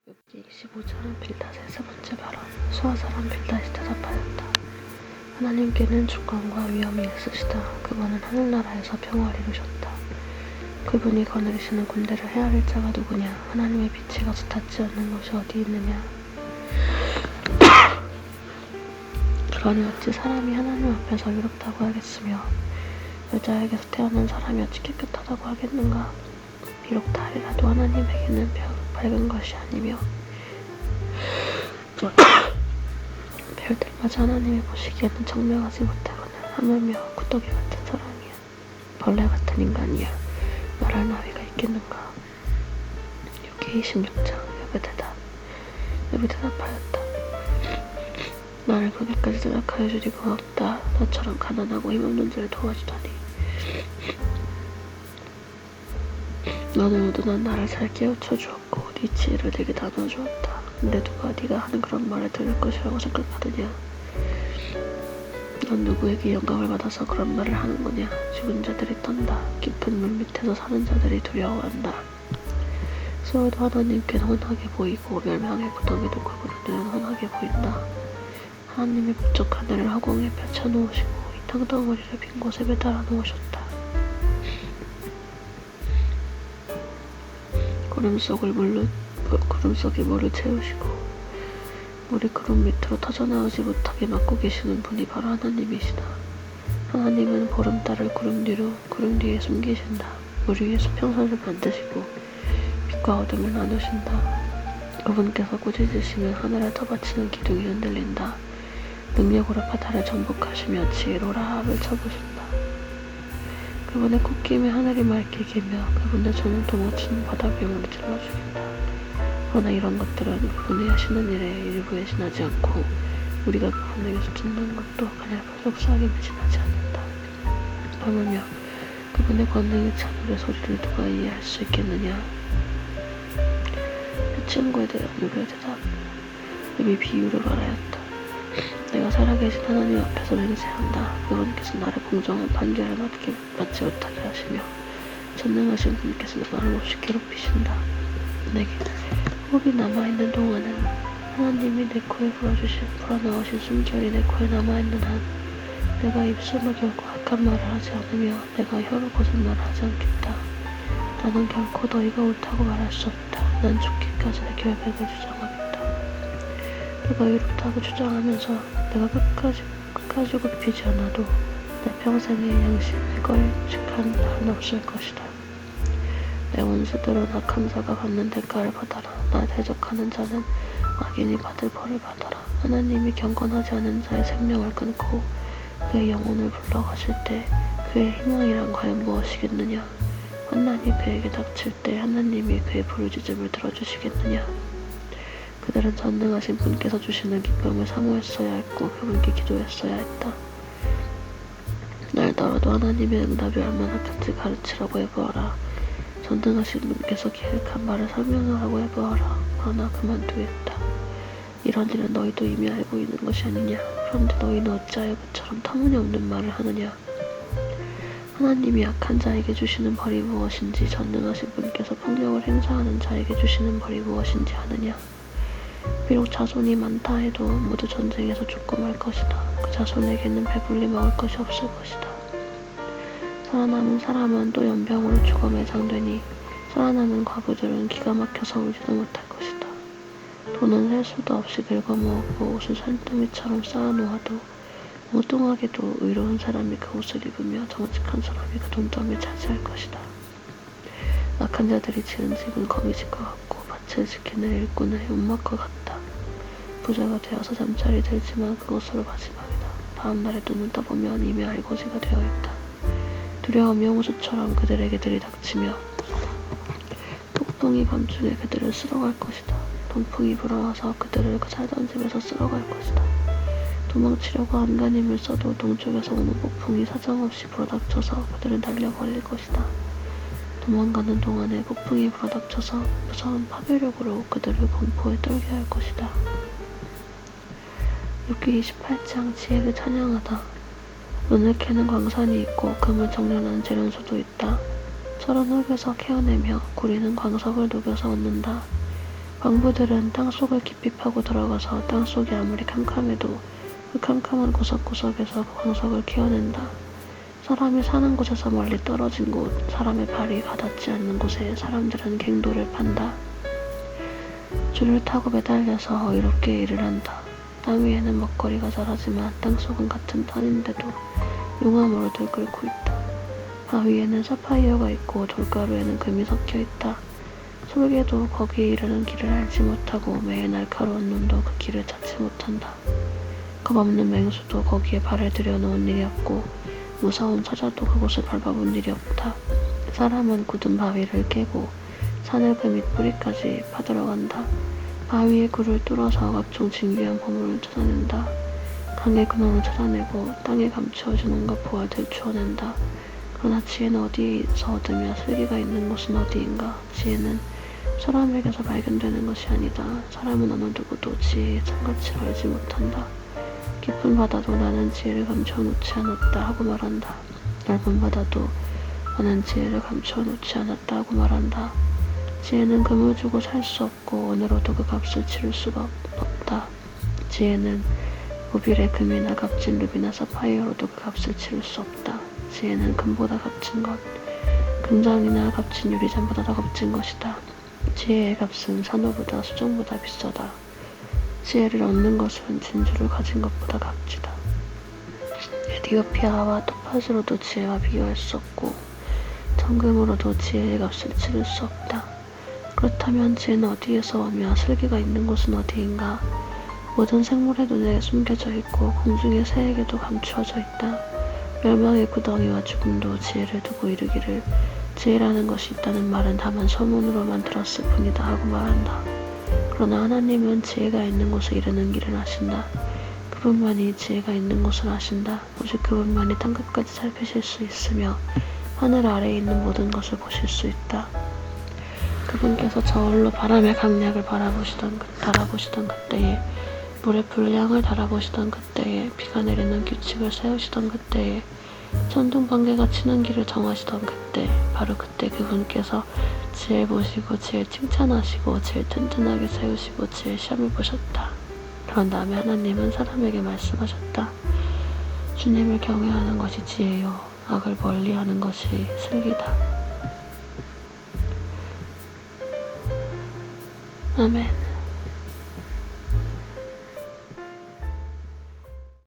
욥기 25장 빌닷의 세 번째 발언. 수아 사람 빌닷이 대답하였다. 하나님께는 주권과 위엄이 있으시다. 그분은 하늘나라에서 평화를 이루셨다. 그분이 거느리시는 군대를 헤아릴 자가 누구냐. 하나님의 빛이 가서 닿지 않는 곳이 어디 있느냐. 그러니 어찌 사람이 하나님 앞에서 의롭다고 하겠으며 여자에게서 태어난 사람이 어찌 깨끗하다고 하겠는가. 비록 달이라도 하나님에게는 밝은 것이 아니며 별들마저 하나님이 보시기에는 청명하지 못하거나 하물며 구더기 같은 사람이야. 벌레 같은 인간이야. 말할 나위가 있겠는가. 욥기 26장. 욥이 대답하였다. 나를 거기까지 생각하여 주리 고맙다. 너처럼 가난하고 힘없는 자를 도와주다니. 너는 우둔한 나를 잘 깨우쳐 주었고 네 지혜를 내게 나눠 주었다. 근데 누가 네가 하는 그런 말을 들을 것이라고 생각하느냐. 넌 누구에게 영감을 받아서 그런 말을 하는 거냐. 죽은 자들이 떤다. 깊은 물 밑에서 사는 자들이 두려워한다. 수어도 하나님께는 훤하게 보이고 멸망의 구덩이도 그분에는 훤하게 보인다. 하나님이 북쪽 하늘을 허공에 펼쳐놓으시고 이 땅덩어리를 빈 곳에 매달아 놓으셨다. 구름 속에 물을 채우시고 물이 구름 밑으로 터져나오지 못하게 막고 계시는 분이 바로 하나님이시다. 하나님은 보름달을 구름 뒤에 숨기신다. 물 위에 수평선을 만드시고 빛과 어둠을 나누신다. 그분께서 꾸짖으시면 하늘을 터받치는 기둥이 흔들린다. 능력으로 바다를 정복하시며 지혜로 라합을 쳐부신다. 그분의 콧김에 하늘이 맑게 개며 그분의 손을 도망치는 바다 괴물을 찔러 죽인다. 그러나 이런 것들은 그분이 하시는 일에 일부에 지나지 않고 우리가 그분에게서 듣는 것도 그냥 속삭임에 지나지 않는다. 하물며 그분의 권능이 찬울의 소리를 누가 이해할 수 있겠느냐. 그 친구에 대한 욥의 대답. 욥이 비유를 말하였다. 내가 살아계신 하나님 앞에서 맹세한다. 그분께서 나를 공정한 판결을 받지 못하게 하시며 전능하신 분께서 나를 몹시 괴롭히신다. 내게 홉이 남아있는 동안은 하나님이 내 코에 불어넣으신 숨결이 내 코에 남아있는 한 내가 입술로 결코 악한 말을 하지 않으며 내가 혀로 거짓말을 하지 않겠다. 나는 결코 너희가 옳다고 말할 수 없다. 난 죽기까지 내 결백을 주장하겠다. 내가 의롭다고 주장하면서 내가 끝까지 굽히지 않아도 내 평생의 양심에 걸직한 날은 없을 것이다. 내 원수들은 악한 자가 받는 대가를 받아라. 나 대적하는 자는 악인이 받을 벌을 받아라. 하나님이 경건하지 않은 자의 생명을 끊고 그의 영혼을 불러가실 때 그의 희망이란 과연 무엇이겠느냐. 환난이 그에게 닥칠 때 하나님이 그의 부르짖음을 들어주시겠느냐. 그들은 전능하신 분께서 주시는 기쁨을 사모했어야 했고 그분께 기도했어야 했다. 날더라도 하나님의 응답이 얼마나 큰지 가르치라고 해보아라. 전능하신 분께서 계획한 말을 설명하라고 해보아라. 그러나 그만두겠다. 이런 일은 너희도 이미 알고 있는 것이 아니냐. 그런데 너희는 어찌하여 그처럼 터무니없는 말을 하느냐. 하나님이 악한 자에게 주시는 벌이 무엇인지 전능하신 분께서 폭력을 행사하는 자에게 주시는 벌이 무엇인지 아느냐. 비록 자손이 많다 해도 모두 전쟁에서 죽고 말 것이다. 그 자손에게는 배불리 먹을 것이 없을 것이다. 살아남은 사람은 또 연병으로 죽어 매장되니 살아남은 과부들은 기가 막혀서 울지도 못할 것이다. 돈은 셀 수도 없이 긁어모으고 옷을 산더미처럼 쌓아놓아도 엉뚱하게도 의로운 사람이 그 옷을 입으며 정직한 사람이 그 돈더미를 차지할 것이다. 악한 자들이 지은 집은 거미집과 같고 밭을 지키는 일꾼의 움막과 같다. 부자가 되어서 잠자리 들지만 그것으로 마지막이다. 다음 날에 눈을 떠보면 이미 알거지가 되어 있다. 두려움이 홍수처럼 그들에게 들이닥치며 폭풍이 밤중에 그들을 쓸어갈 것이다. 동풍이 불어와서 그들을 그 살던 집에서 쓸어갈 것이다. 도망치려고 안간힘을 써도 동쪽에서 오는 폭풍이 사정없이 불어닥쳐서 그들은 달려버릴 것이다. 도망가는 동안에 폭풍이 불어닥쳐서 무서운 파괴력으로 그들을 공포에 떨게 할 것이다. 욥기 28장. 지혜를 찬양하다. 눈을 캐는 광산이 있고 금을 정렬하는 재련소도 있다. 철은 흙에서 캐어내며 구리는 광석을 녹여서 얻는다. 광부들은 땅속을 깊이 파고 들어가서 땅속이 아무리 캄캄해도 그 캄캄한 구석구석에서 그 광석을 캐어낸다. 사람이 사는 곳에서 멀리 떨어진 곳, 사람의 발이 가닿지 않는 곳에 사람들은 갱도를 판다. 줄을 타고 매달려서 어이롭게 일을 한다. 땅 위에는 먹거리가 자라지만 땅속은 같은 땅인데도 용암으로 들끓고 있다. 바위에는 사파이어가 있고 돌가루에는 금이 섞여 있다. 솔개도 거기에 이르는 길을 알지 못하고 매의 날카로운 눈도 그 길을 찾지 못한다. 겁없는 맹수도 거기에 발을 들여놓은 일이 없고 무서운 사자도 그곳을 밟아본 일이 없다. 사람은 굳은 바위를 깨고 산을 그 밑뿌리까지 파들어간다. 바위의 굴을 뚫어서 각종 진귀한 보물을 찾아낸다. 강의 근원을 찾아내고 땅에 감추어진 온갖 보화를 들추어낸다. 그러나 지혜는 어디에서 얻으며 슬기가 있는 곳은 어디인가? 지혜는 사람에게서 발견되는 것이 아니다. 사람은 어느 누구도 지혜의 참가치를 알지 못한다. 깊은 바다도 나는 지혜를 감춰놓지 않았다 하고 말한다. 넓은 바다도 나는 지혜를 감춰놓지 않았다 하고 말한다. 지혜는 금을 주고 살 수 없고 은으로도 그 값을 치를 수가 없다. 지혜는 모빌의 금이나 값진 루비나 사파이어로도 그 값을 치를 수 없다. 지혜는 금보다 값진 것, 금장이나 값진 유리잔보다 더 값진 것이다. 지혜의 값은 산호보다 수정보다 비싸다. 지혜를 얻는 것은 진주를 가진 것보다 값지다. 에티오피아와 토파즈로도 지혜와 비교할 수 없고 정금으로도 지혜의 값을 치를 수 없다. 그렇다면 지혜는 어디에서 오며 슬기가 있는 곳은 어디인가? 모든 생물의 눈에 숨겨져 있고 공중의 새에게도 감추어져 있다. 멸망의 구덩이와 죽음도 지혜를 두고 이르기를 지혜라는 것이 있다는 말은 다만 소문으로만 들었을 뿐이다 하고 말한다. 그러나 하나님은 지혜가 있는 곳에 이르는 길을 아신다. 그분만이 지혜가 있는 곳을 아신다. 오직 그분만이 땅끝까지 살피실 수 있으며 하늘 아래에 있는 모든 것을 보실 수 있다. 그분께서 저울로 바람의 강약을 달아보시던 그때에, 물의 분량을 달아보시던 그때에, 비가 내리는 규칙을 세우시던 그때에, 천둥 번개가 치는 길을 정하시던 그때, 바로 그때 그분께서 지혜 보시고 지혜 칭찬하시고 지혜 튼튼하게 세우시고 지혜 시험해 보셨다. 그런 다음에 하나님은 사람에게 말씀하셨다. 주님을 경외하는 것이 지혜요, 악을 멀리하는 것이 슬기다. 아멘.